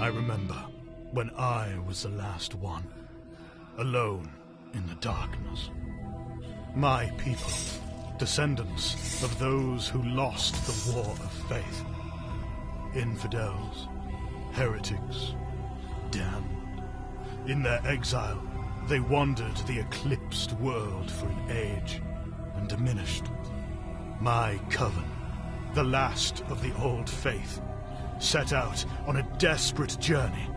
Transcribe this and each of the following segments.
I remember when I was the last one, alone in the darkness. My people, descendants of those who lost the war of faith. Infidels, heretics, damned. In their exile, they wandered the eclipsed world for an age and diminished. My coven, the last of the old faith, set out on a desperate journey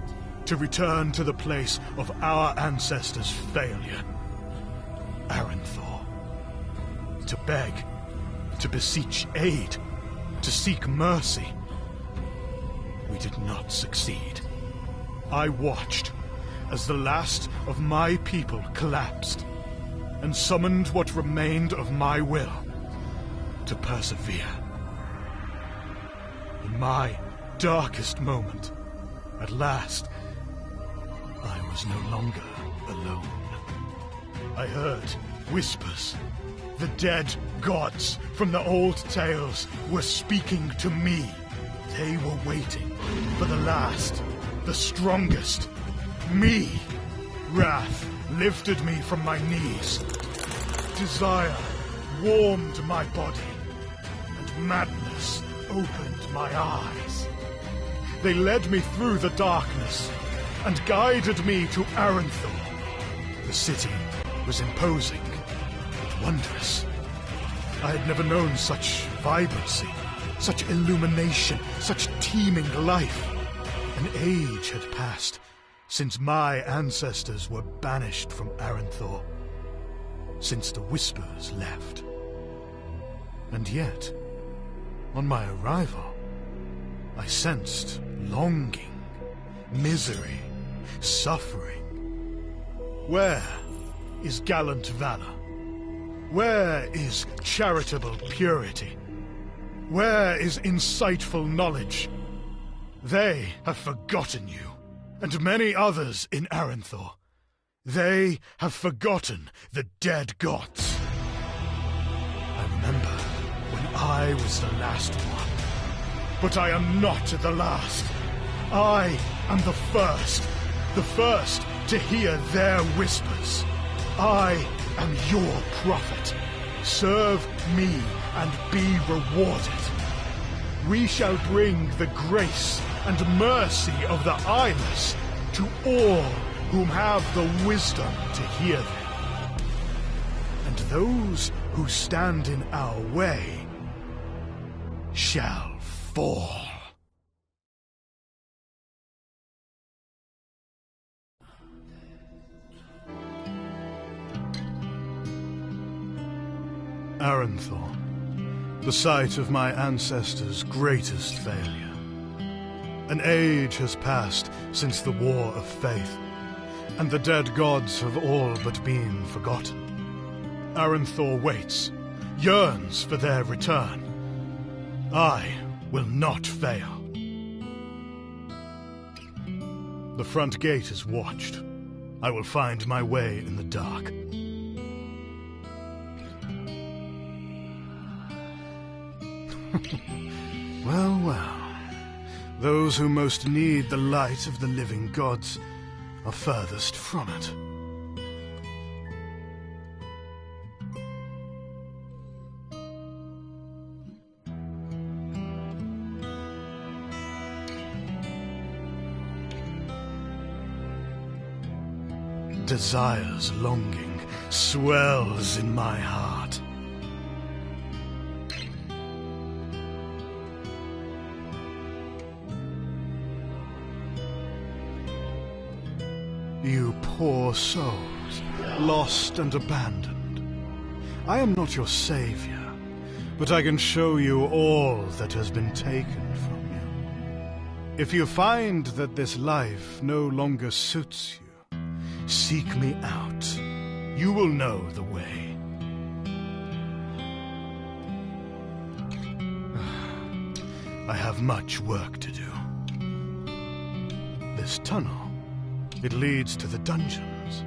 to return to the place of our ancestors' failure. Aranthor. To beg, to beseech aid, to seek mercy. We did not succeed. I watched as the last of my people collapsed, and summoned what remained of my will to persevere. In my darkest moment, at last, I was no longer alone. I heard whispers. The dead gods from the old tales were speaking to me. They were waiting for the last, the strongest, me. Wrath lifted me from my knees. Desire warmed my body, and madness opened my eyes. They led me through the darkness and guided me to Aranthor. The city was imposing but wondrous. I had never known such vibrancy, such illumination, such teeming life. An age had passed since my ancestors were banished from Aranthor, since the Whispers left. And yet, on my arrival, I sensed longing, misery, suffering. Where is gallant valor? Where is charitable purity? Where is insightful knowledge? They have forgotten you, and many others in Aranthor. They have forgotten the dead gods. I remember when I was the last one. But I am not the last. I am the first to hear their whispers. I am your prophet. Serve me and be rewarded. We shall bring the grace and mercy of the Eyeless to all whom have the wisdom to hear them. And those who stand in our way shall fall. Aranthor, the site of my ancestors' greatest failure. An age has passed since the War of Faith, and the dead gods have all but been forgotten. Aranthor waits, yearns for their return. I will not fail. The front gate is watched. I will find my way in the dark. Well, well. Those who most need the light of the living gods are furthest from it. Desire's longing swells in my heart. You poor souls, lost and abandoned. I am not your savior, but I can show you all that has been taken from you. If you find that this life no longer suits you, seek me out. You will know the way. I have much work to do. This tunnel, it leads to the dungeons.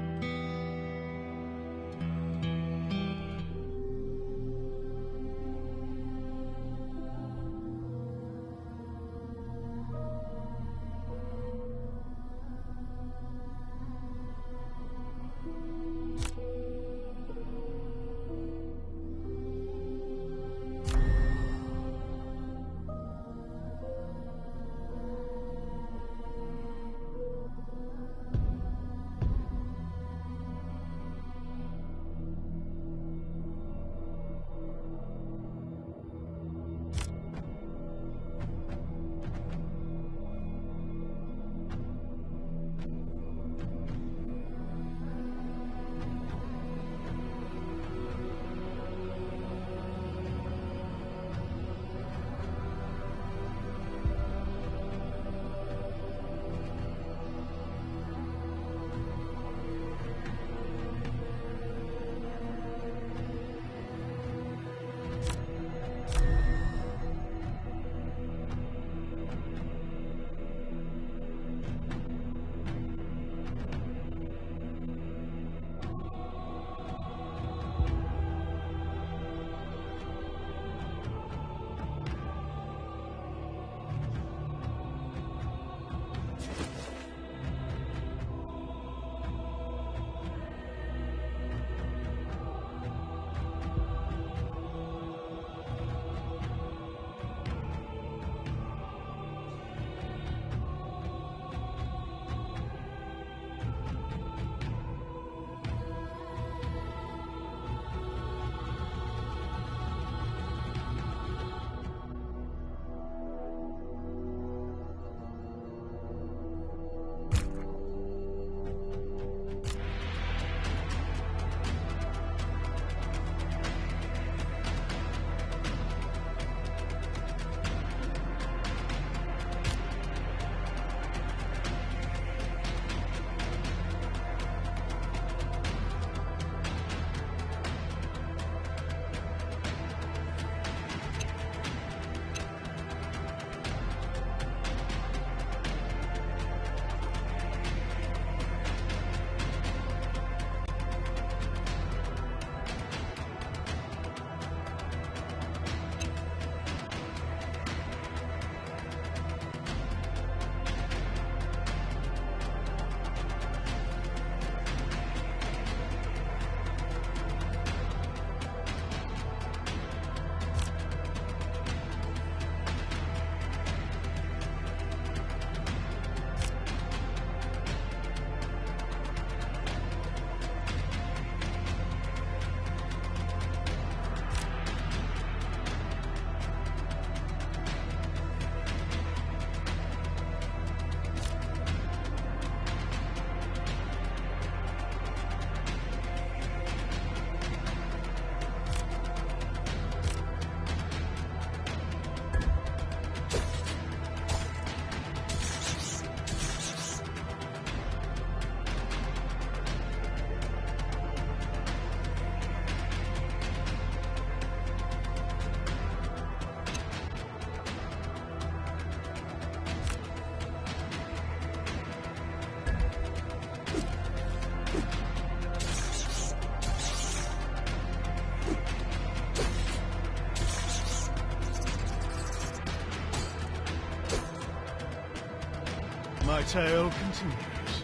my tale continues.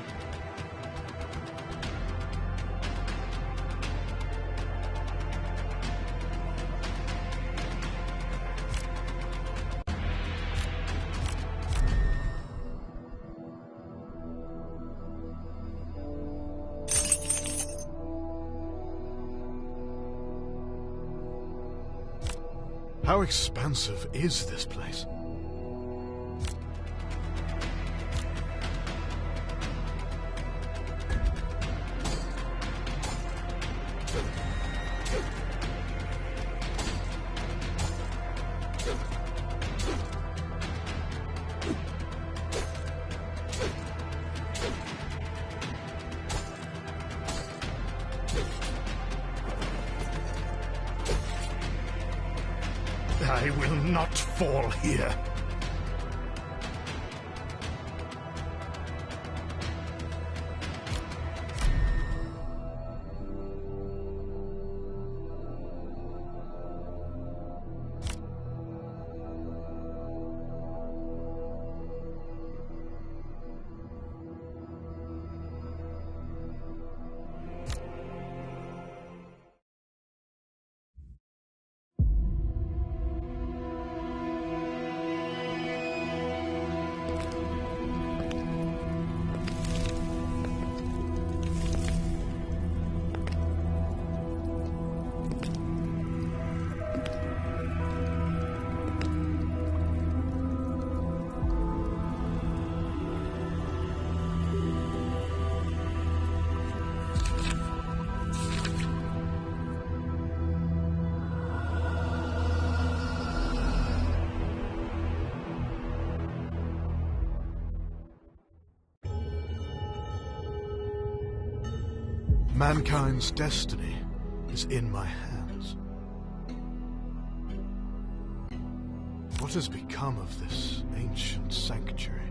How expansive is this place? I will not fall here. Mankind's destiny is in my hands. What has become of this ancient sanctuary?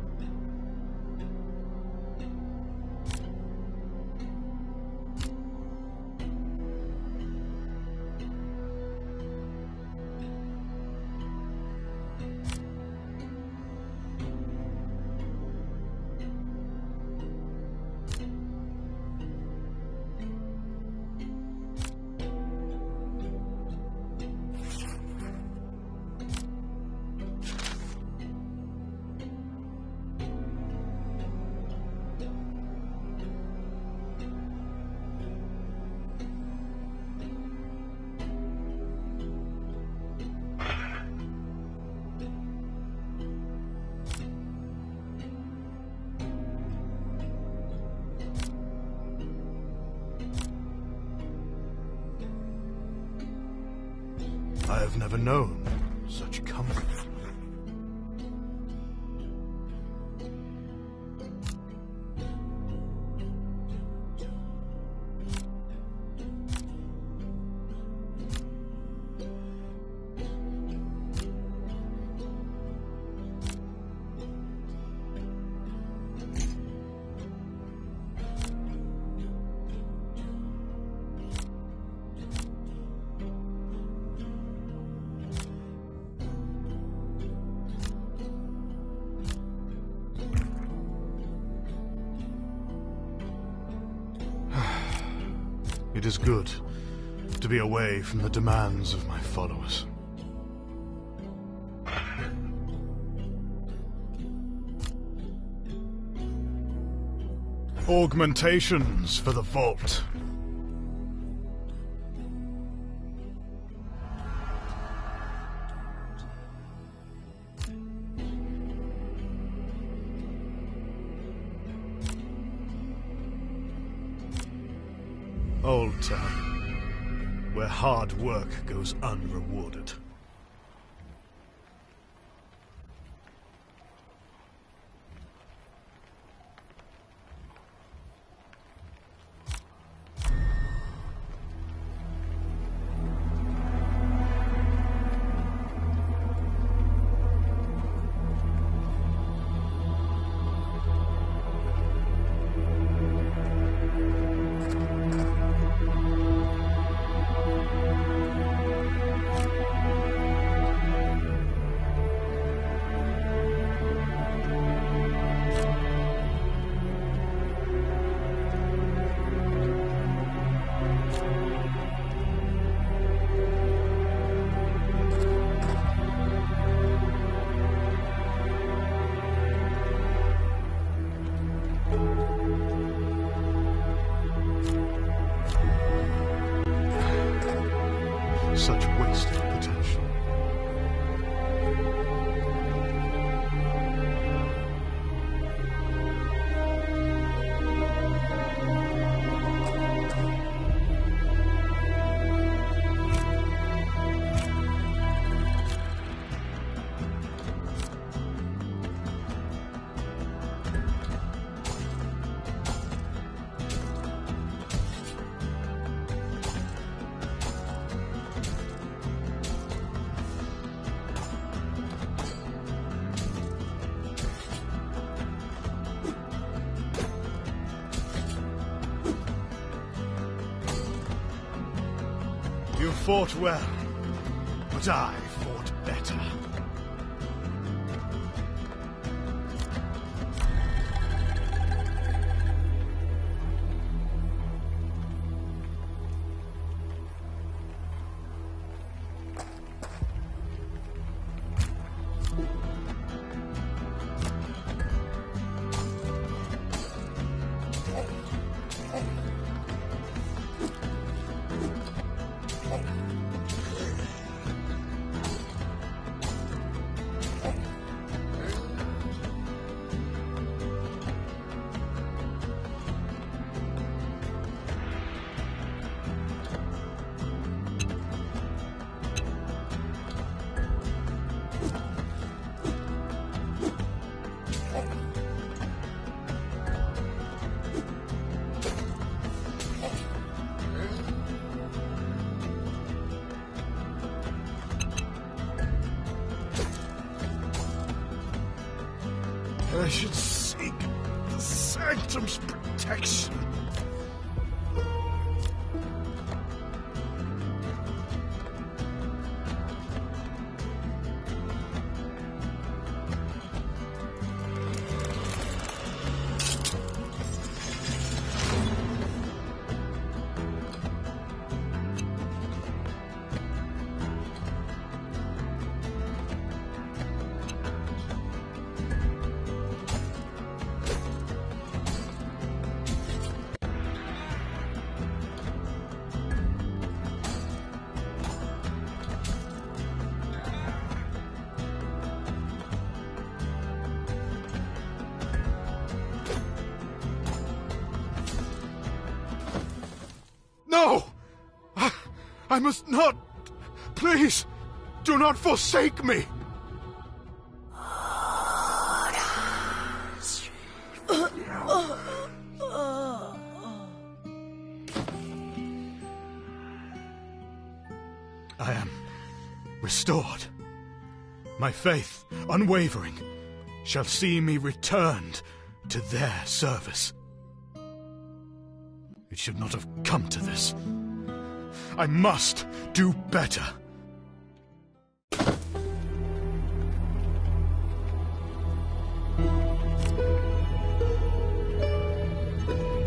I have never known such comfort. It is good to be away from the demands of my followers. Augmentations for the vault. Old Town, where hard work goes unrewarded. fought well, but I fought better. I should seek the Sanctum's protection. No! I must not! Please, do not forsake me! I am restored. My faith, unwavering, shall see me returned to their service. It should not have come to this. I must do better. I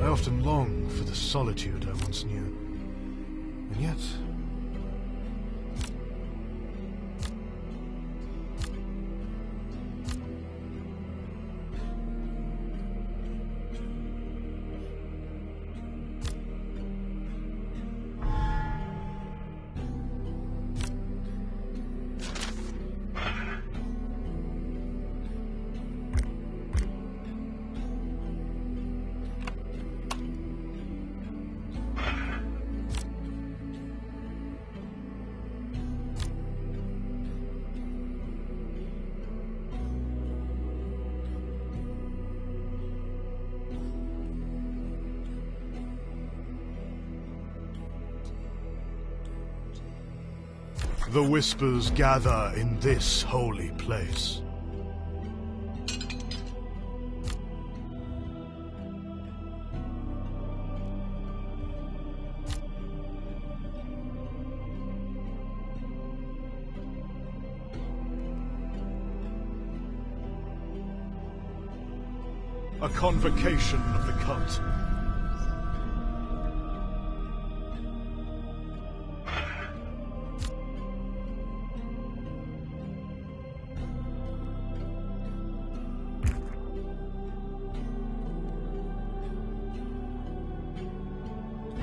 often long for the solitude I once knew. And yet... The Whispers gather in this holy place. A convocation of the cult.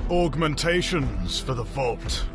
Augmentations for the vault.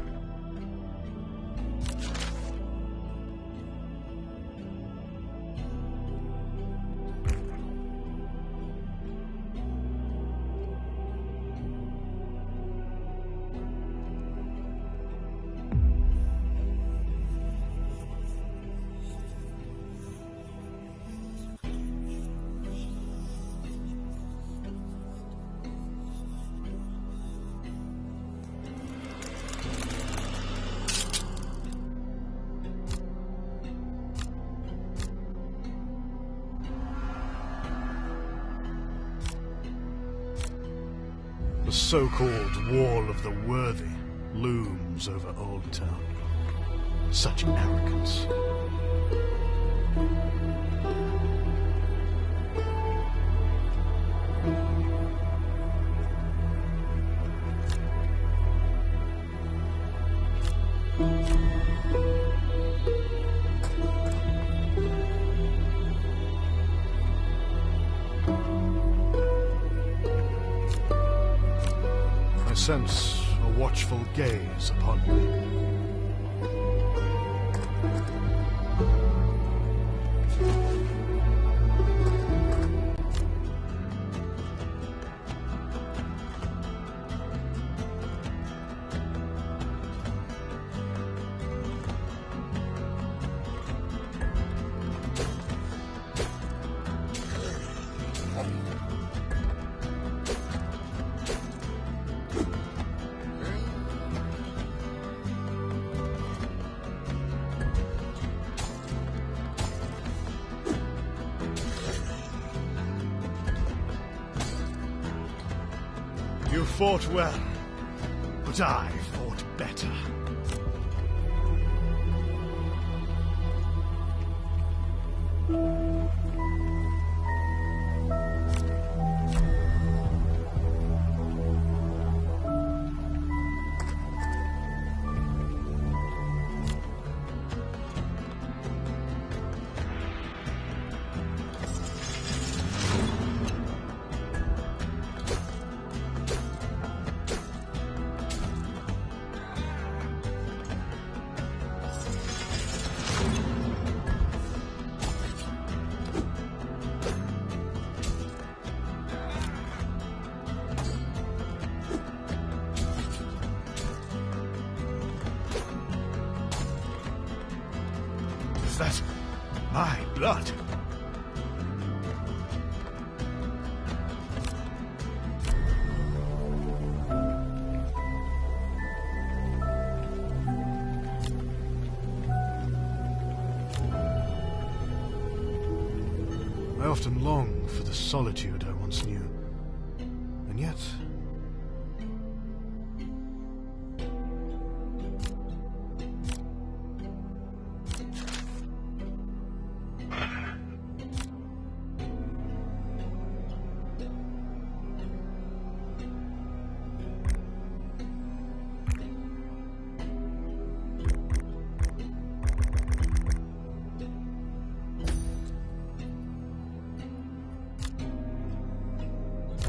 The so-called Wall of the Worthy. looms over Old Town. Such arrogance. I sense a watchful gaze upon me. You fought well, but I fought better. Is that my blood? I often long for the solitude I once knew, and yet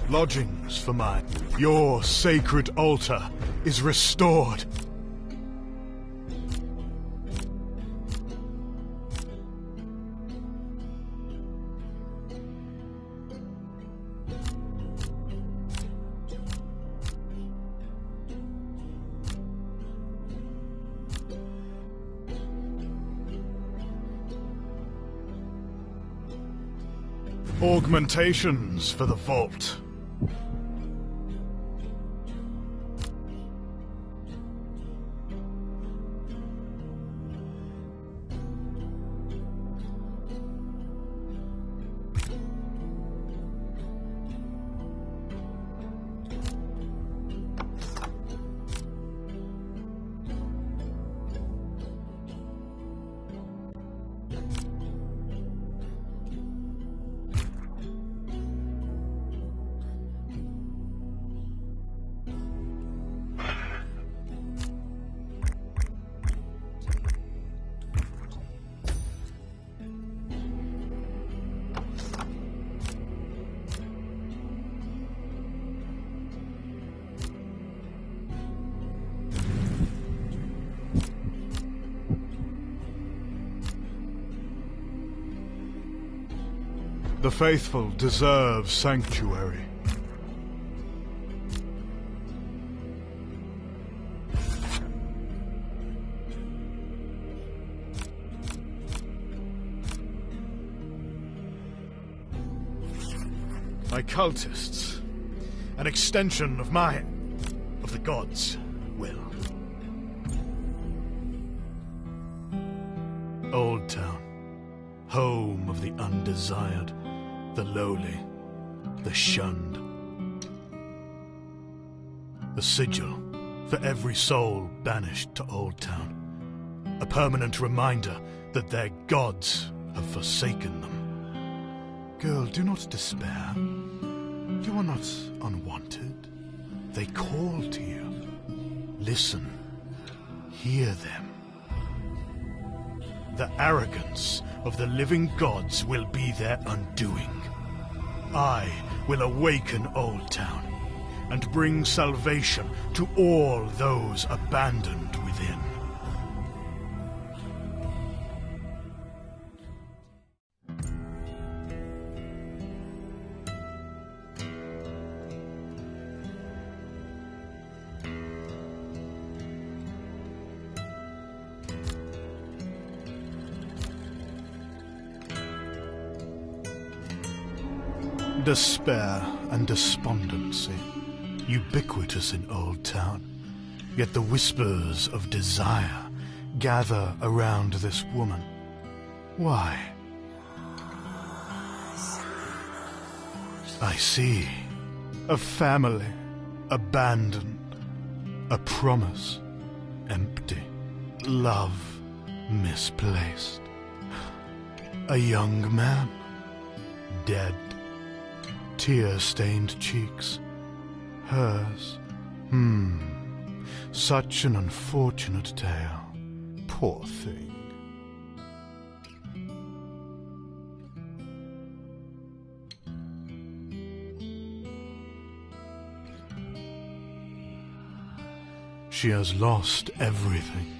lodgings for mine. Your sacred altar is restored. Augmentations for the vault. The faithful deserve sanctuary. My cultists, an extension of the gods' will. Old Town, home of the undesired, the lowly, the shunned. The sigil for every soul banished to Old Town. A permanent reminder that their gods have forsaken them. Girl, do not despair. You are not unwanted. They call to you. Listen. Hear them. The arrogance of the living gods will be their undoing. I will awaken Old Town and bring salvation to all those abandoned within. Despair and despondency, ubiquitous in Old Town, yet the whispers of desire gather around this woman. Why? I see. A family abandoned, a promise empty, love misplaced, a young man dead. Tear-stained cheeks. Hers. Such an unfortunate tale. Poor thing. She has lost everything.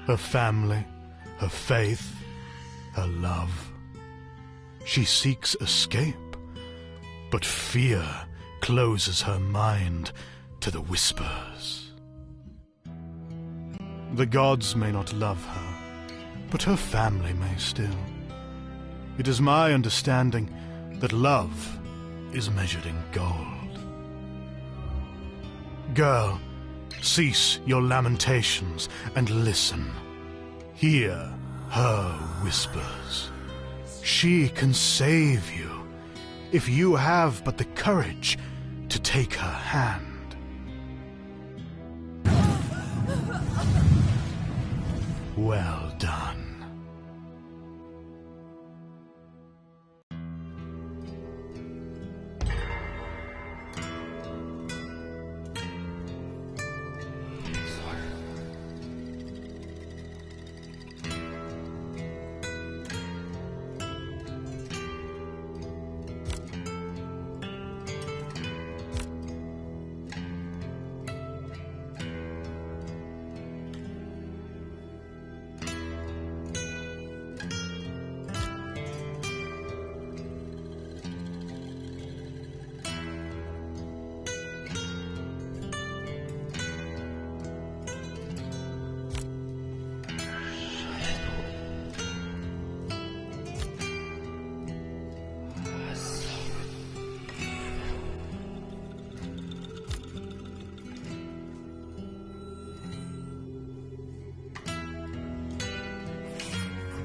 Her family, her faith, her love. She seeks escape. But fear closes her mind to the whispers. The gods may not love her, but her family may still. It is my understanding that love is measured in gold. Girl, cease your lamentations and listen. Hear her whispers. She can save you. If you have but the courage to take her hand. Well done.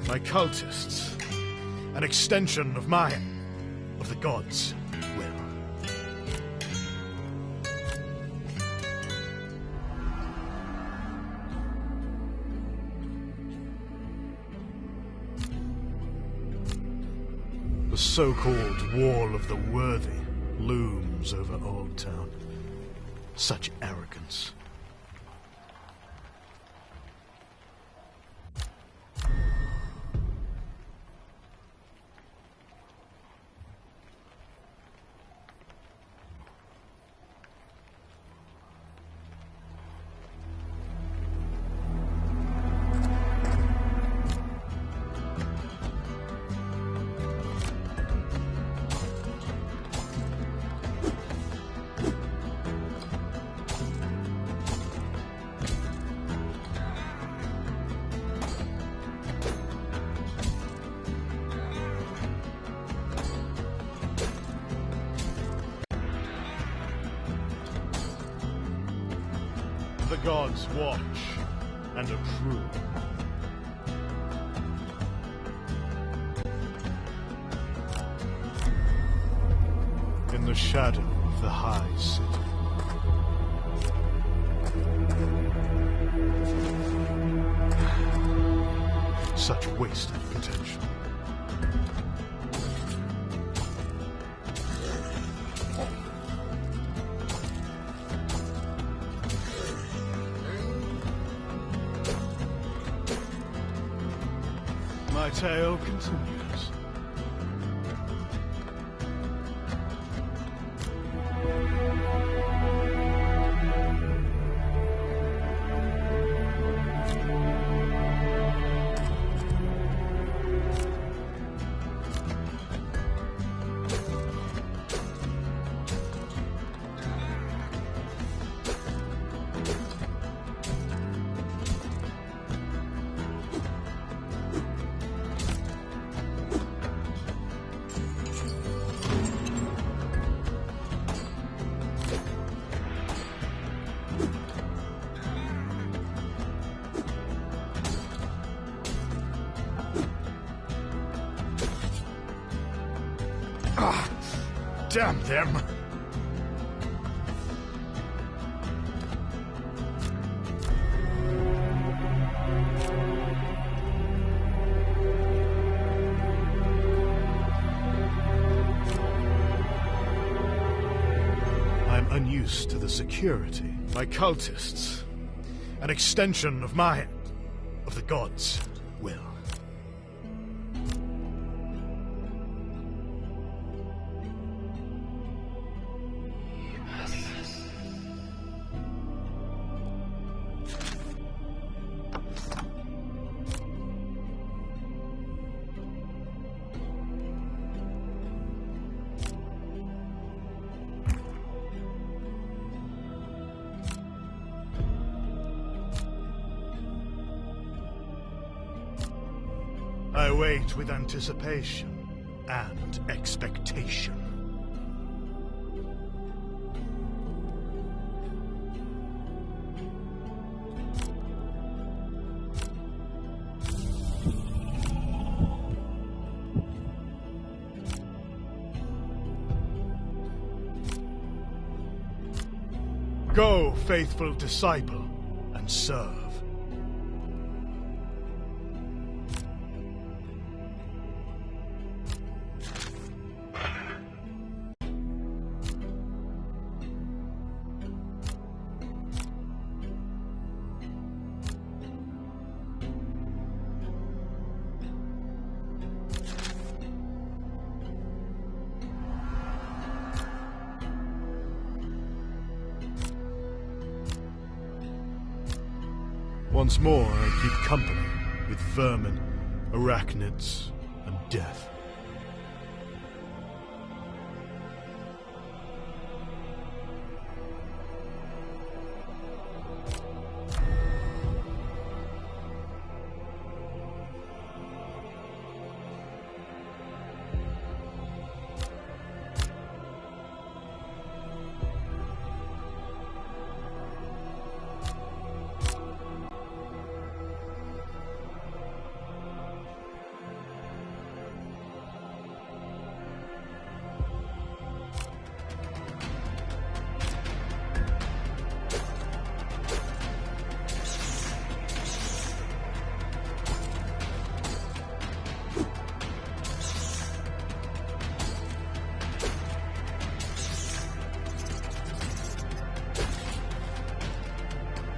My cultists, an extension of mine, of the gods' will. The so-called Wall of the Worthy looms over Old Town. Such arrogance. The gods watch and approve. In the shadow of the high city. Such wasted potential. My tale continues. Ah, damn them! I'm unused to the security. My cultists. An extension of the gods' will. I wait with anticipation and expectation. Go, faithful disciple, and serve. Once more, I keep company with vermin, arachnids, and death.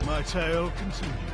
My tale continues.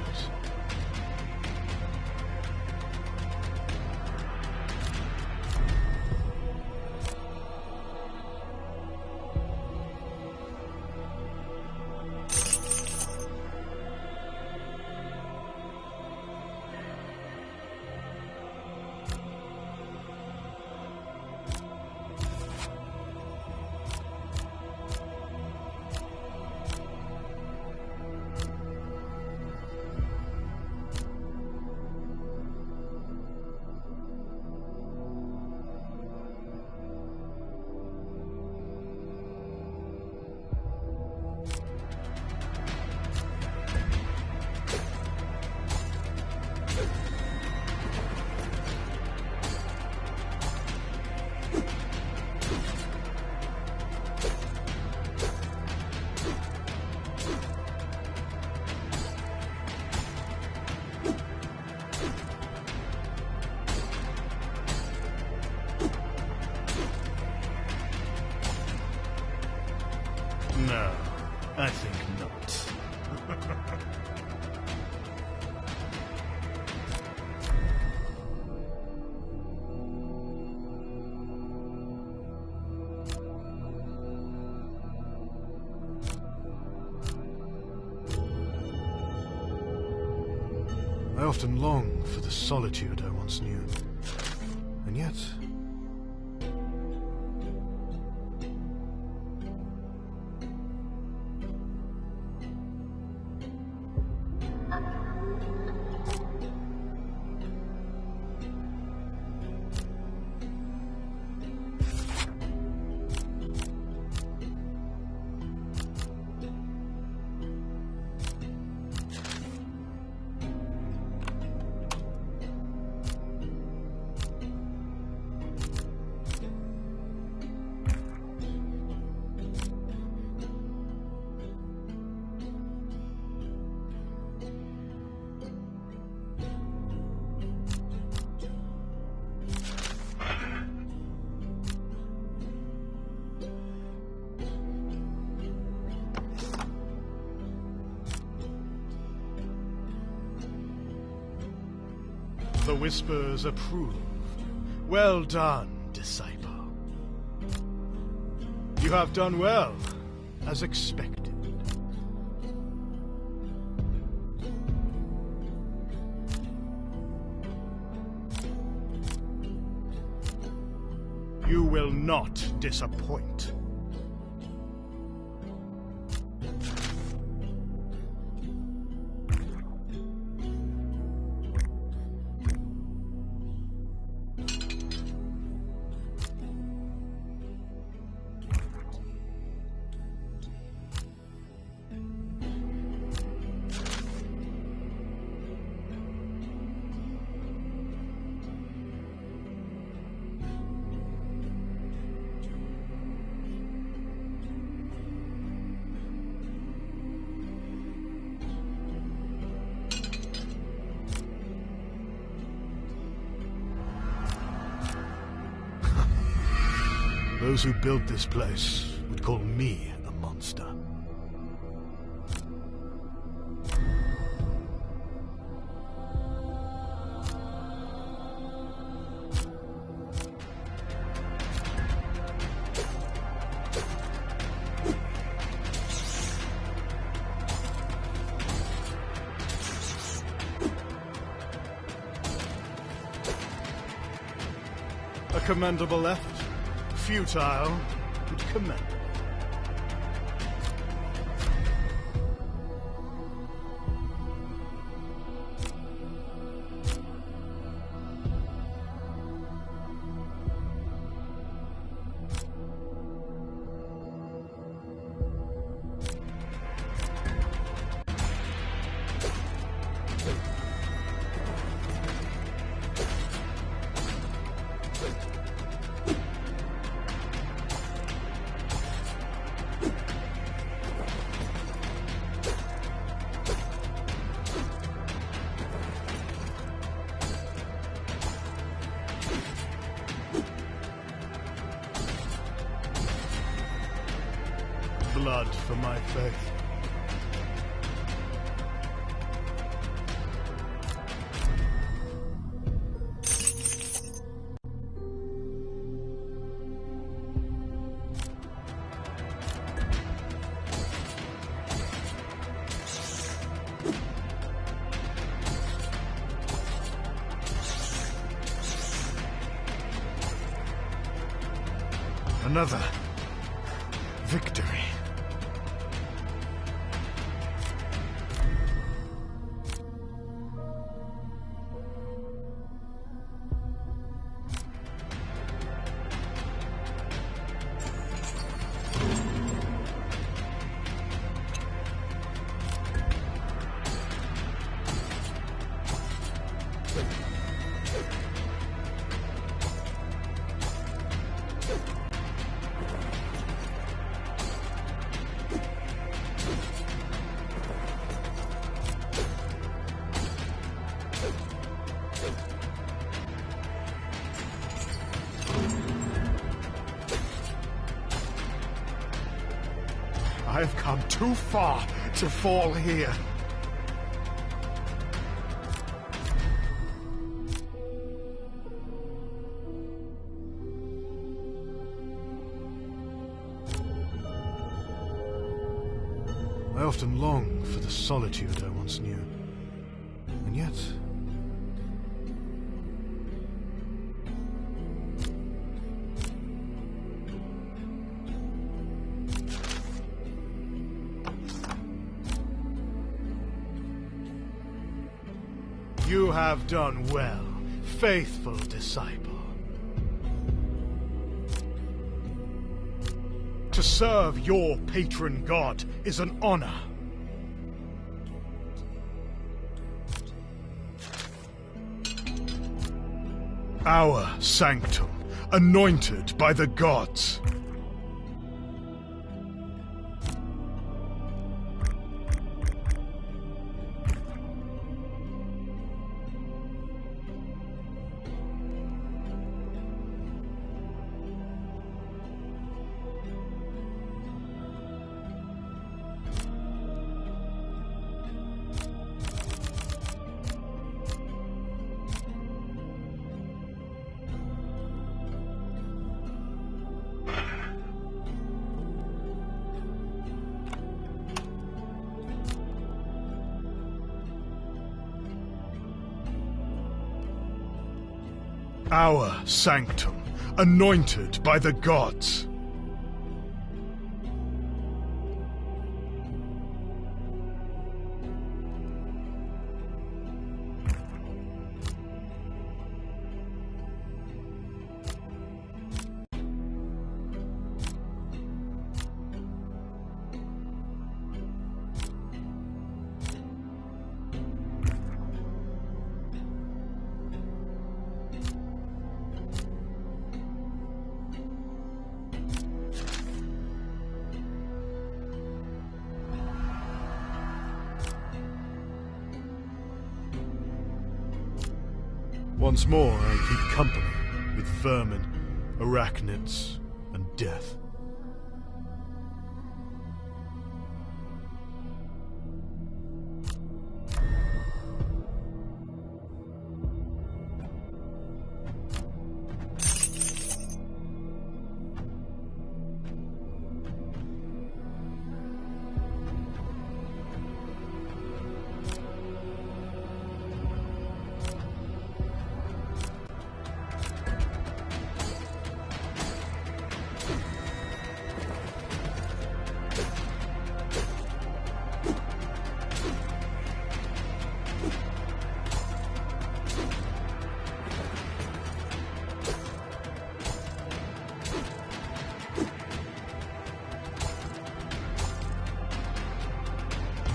No, I think not. I often long for the solitude I once knew. And yet... The Whispers approve. Well done, disciple. You have done well, as expected. You will not disappoint. Those who built this place would call me a monster. A commendable effort. Futile, but commendable. Blood for my faith. Another victory. I have come too far to fall here. I often long for the solitude I once knew. And yet... You have done well, faithful disciple. To serve your patron god is an honor. Our sanctum, anointed by the gods. Our sanctum, anointed by the gods. Once more, I keep company with vermin, arachnids, and death.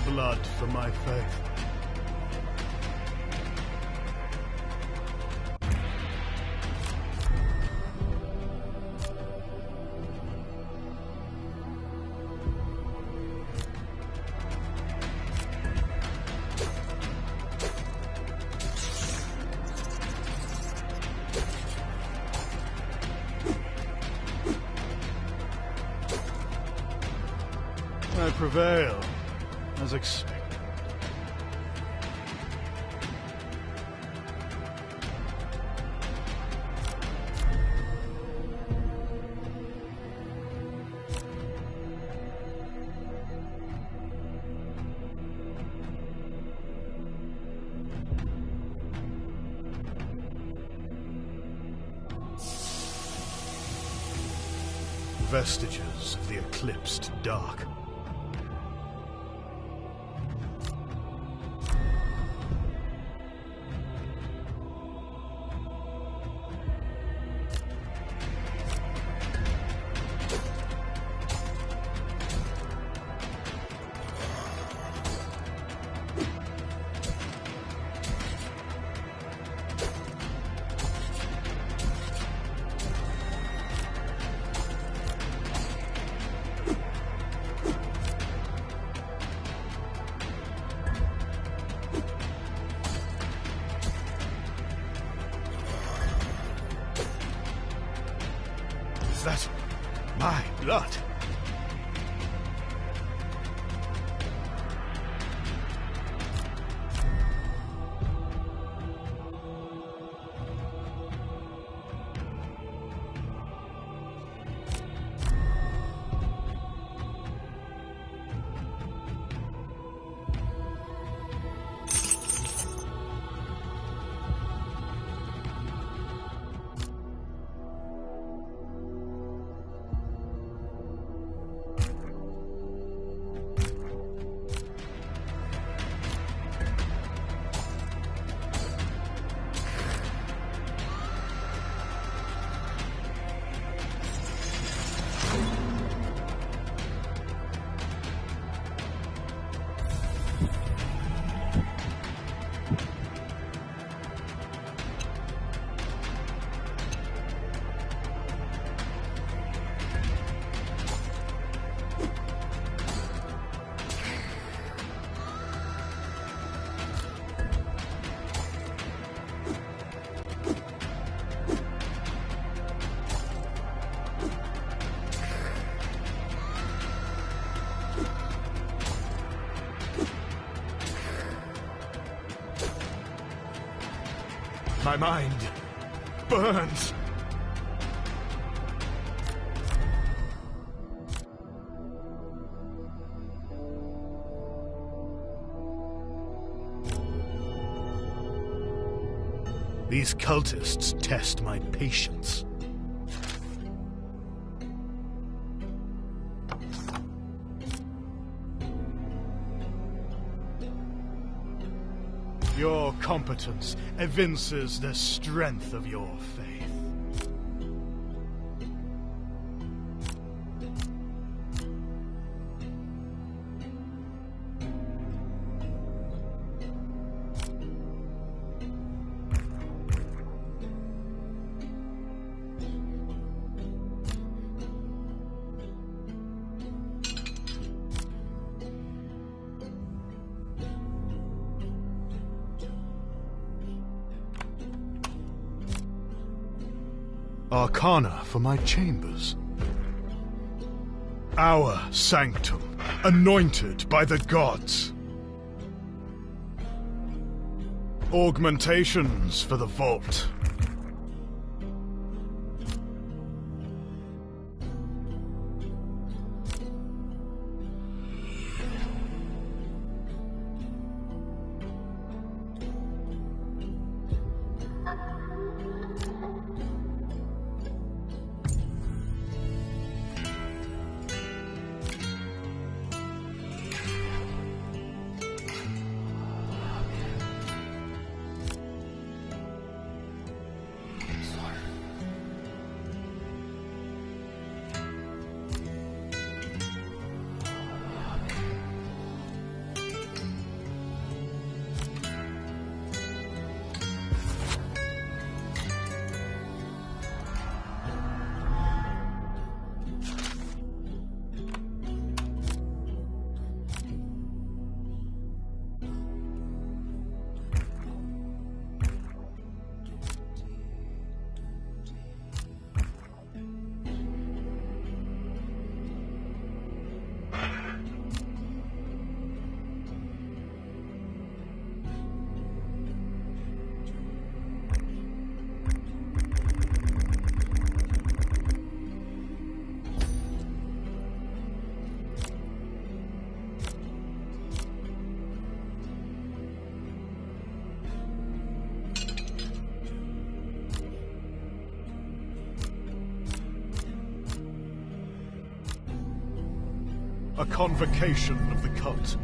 Blood for my faith. I prevail, as expected. Vestiges of the eclipsed dark. Is that my blood? My mind burns. These cultists test my patience. Your competence evinces the strength of your faith. Arcana for my chambers. Our sanctum, anointed by the gods. Augmentations for the vault. A convocation of the cult.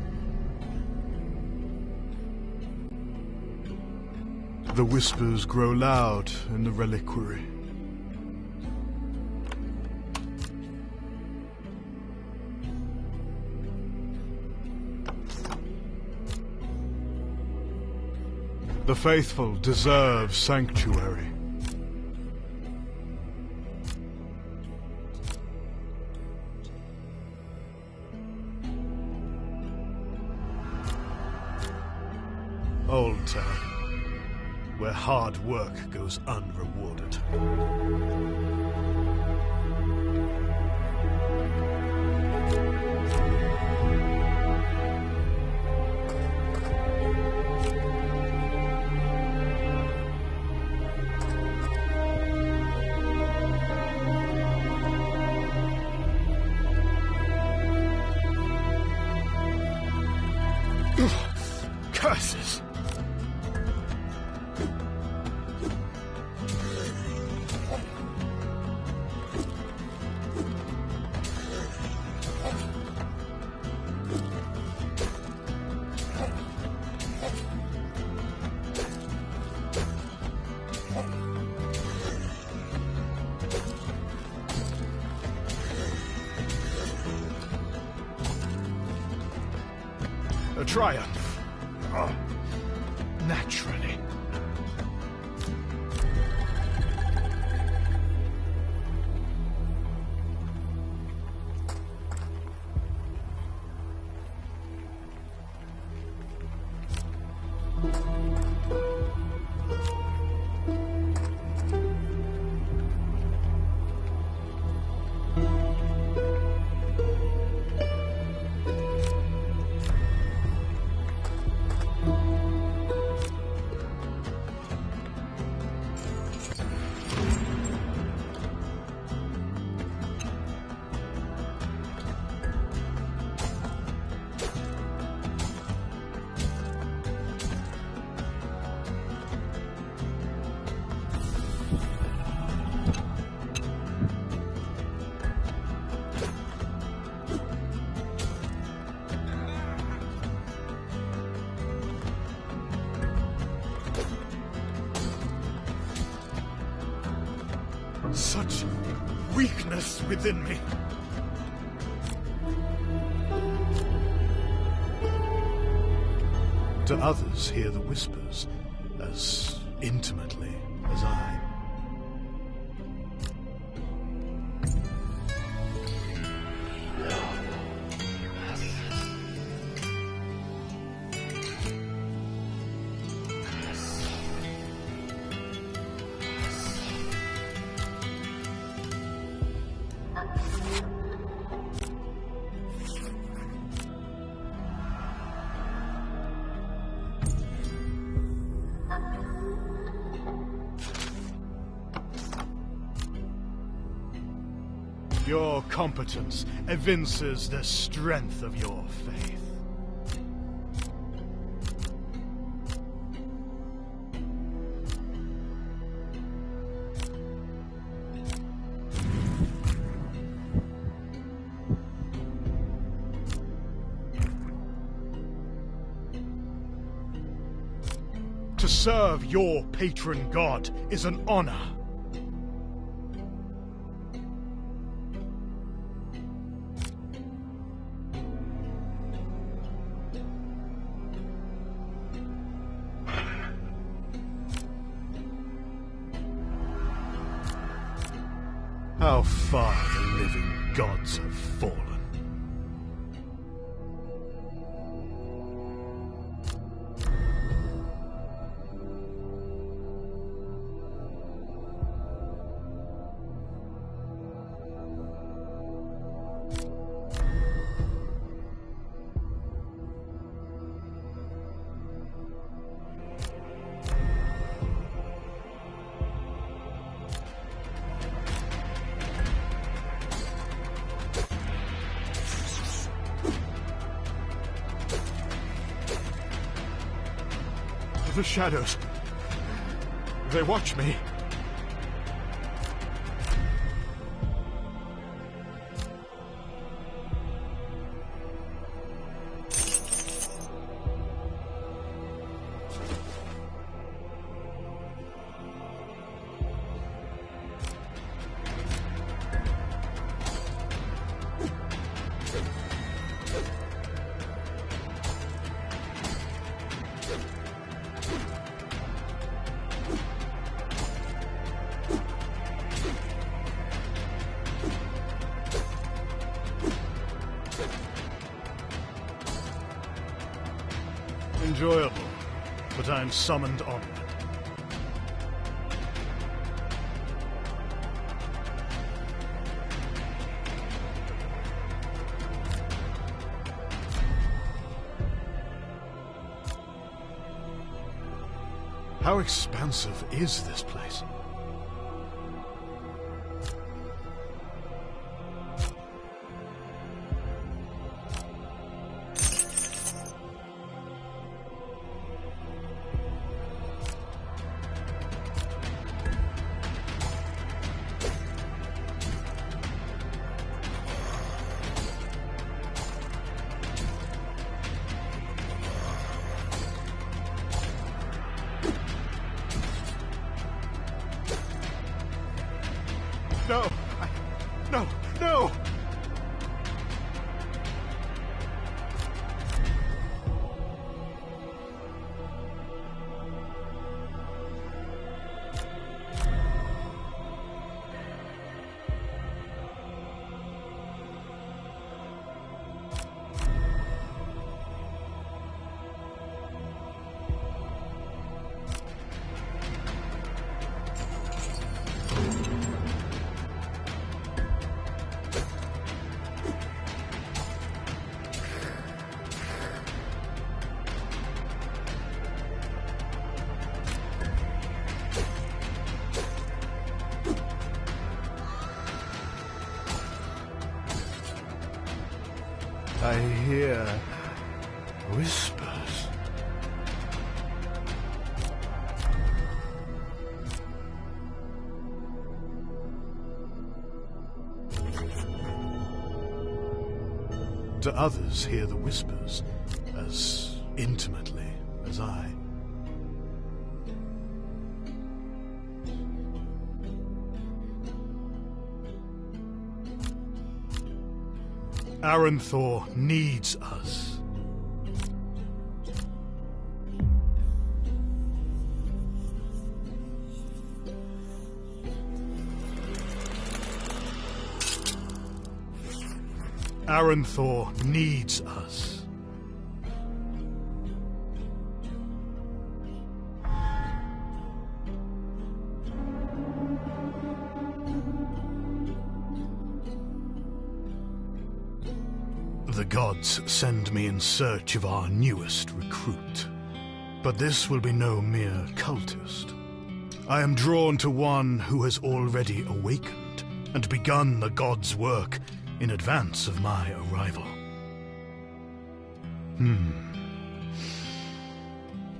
The whispers grow loud in the reliquary. The faithful deserve sanctuary. Old Town, where hard work goes unrewarded. Curses! A triumph. Oh, naturally. much weakness within me. Do others hear the whispers as intimately as I? Your competence evinces the strength of your faith. To serve your patron god is an honor. How far the living gods have fallen. The shadows. They watch me. Enjoyable, but I'm summoned onward. How expansive is this place? No! No! No! I hear whispers. Do others hear the whispers as intimately as I? Aranthor needs us. Aranthor needs us. The gods send me in search of our newest recruit. But this will be no mere cultist. I am drawn to one who has already awakened and begun the gods' work in advance of my arrival.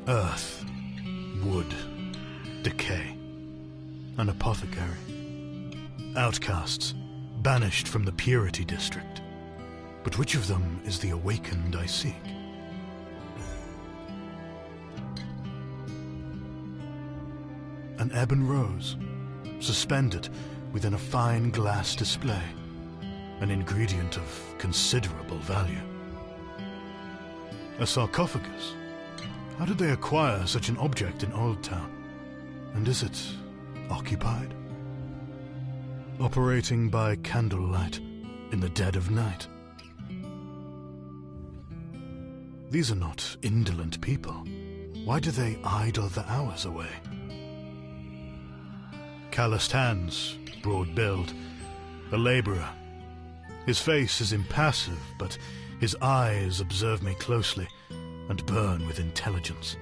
Earth, wood, decay, an apothecary. Outcasts, banished from the Purity District. But which of them is the awakened I seek? An ebon rose, suspended within a fine glass display, an ingredient of considerable value. A sarcophagus. How did they acquire such an object in Old Town? And is it occupied? Operating by candlelight in the dead of night. These are not indolent people. Why do they idle the hours away? Calloused hands, broad build, a laborer. His face is impassive, but his eyes observe me closely and burn with intelligence.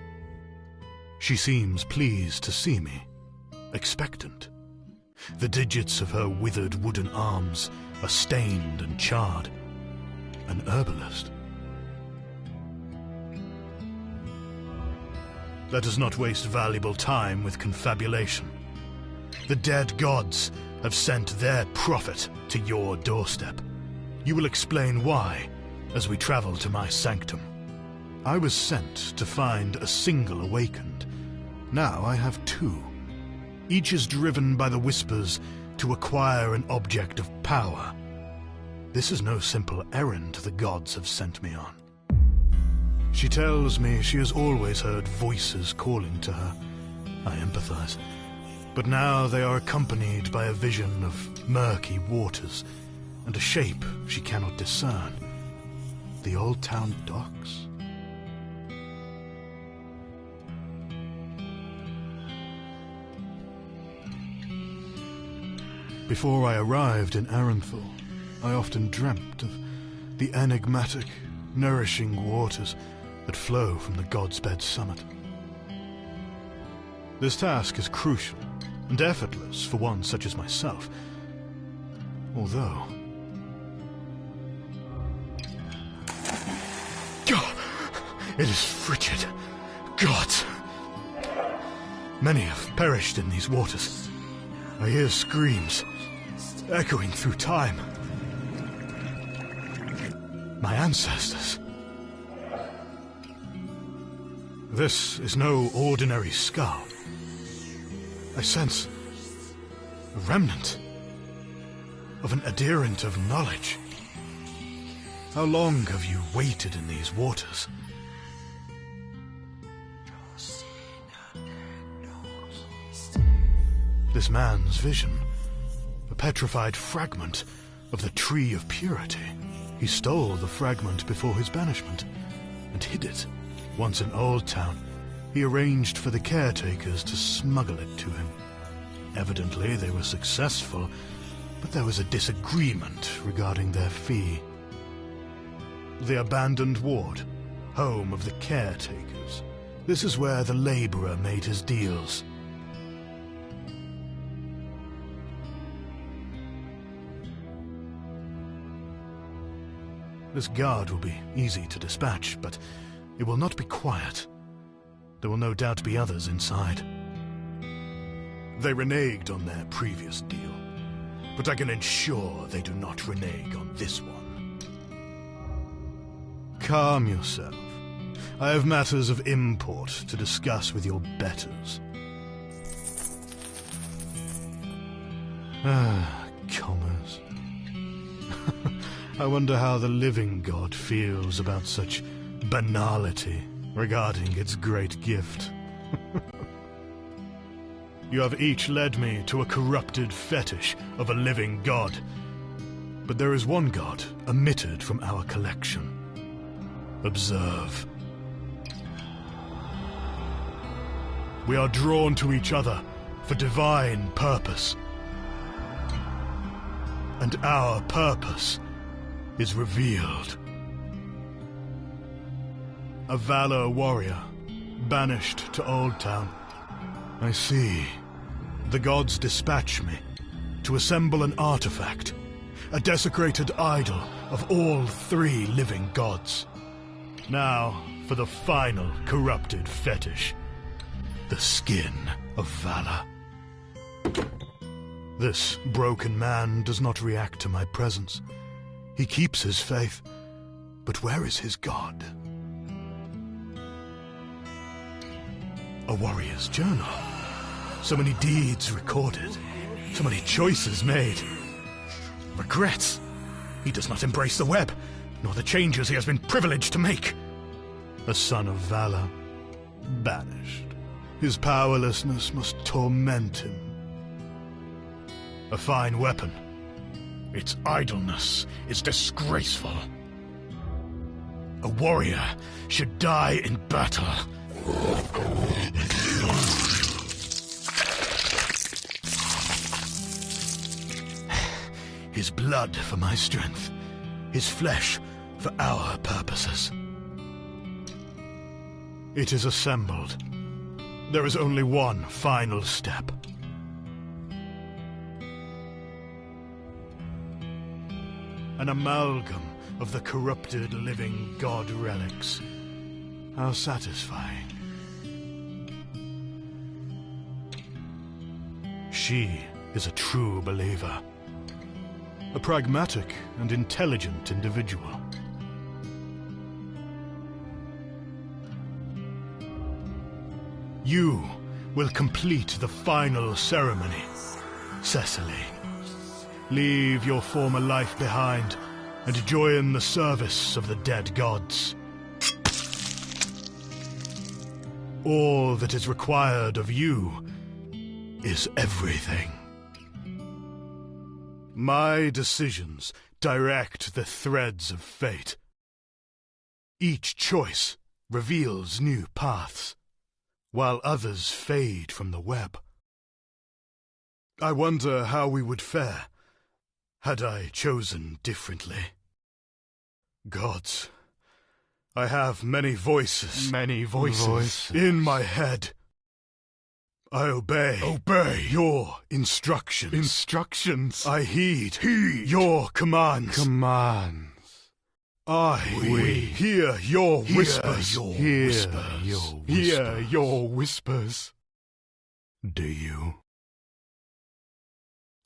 She seems pleased to see me, expectant. The digits of her withered wooden arms are stained and charred. An herbalist. Let us not waste valuable time with confabulation. The dead gods have sent their prophet to your doorstep. You will explain why as we travel to my sanctum. I was sent to find a single awakened. Now I have two. Each is driven by the whispers to acquire an object of power. This is no simple errand the gods have sent me on. She tells me she has always heard voices calling to her. I empathize. But now they are accompanied by a vision of murky waters and a shape she cannot discern. The Old Town docks? Before I arrived in Aranthor, I often dreamt of the enigmatic, nourishing waters that flow from the God's Bed summit. This task is crucial and effortless for one such as myself, although... It is frigid. Gods! Many have perished in these waters. I hear screams, echoing through time. My ancestors. This is no ordinary skull. I sense a remnant of an adherent of knowledge. How long have you waited in these waters? This man's vision, a petrified fragment of the Tree of Purity. He stole the fragment before his banishment and hid it. Once in Old Town, he arranged for the caretakers to smuggle it to him. Evidently, they were successful, but there was a disagreement regarding their fee. The abandoned ward, home of the caretakers. This is where the laborer made his deals. This guard will be easy to dispatch, but it will not be quiet. There will no doubt be others inside. They reneged on their previous deal, but I can ensure they do not renege on this one. Calm yourself. I have matters of import to discuss with your betters. Commerce. I wonder how the living god feels about such banality regarding its great gift. You have each led me to a corrupted fetish of a living god. But there is one god omitted from our collection. Observe. We are drawn to each other for divine purpose. And our purpose is revealed. A valor warrior, banished to Old Town. I see. The gods dispatch me to assemble an artifact, a desecrated idol of all three living gods. Now, for the final corrupted fetish, the skin of valor. This broken man does not react to my presence. He keeps his faith, but where is his god? A warrior's journal. So many deeds recorded, so many choices made. Regrets. He does not embrace the web, nor the changes he has been privileged to make. A son of valor, banished. His powerlessness must torment him. A fine weapon. Its idleness is disgraceful. A warrior should die in battle. His blood for my strength, his flesh for our purposes. It is assembled. There is only one final step. An amalgam of the corrupted living god relics. How satisfying. She is a true believer. A pragmatic and intelligent individual. You will complete the final ceremony, Cecily. Leave your former life behind and join the service of the dead gods. All that is required of you is everything. My decisions direct the threads of fate. Each choice reveals new paths, while others fade from the web. I wonder how we would fare had I chosen differently. Gods, I have many voices. Many voices in my head. I obey your instructions. Instructions? I heed your commands. We hear your whispers. Hear your whispers. Do you?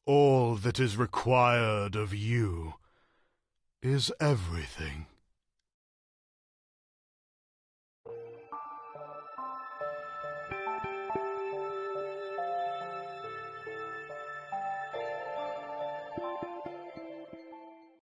All that is required of you is everything.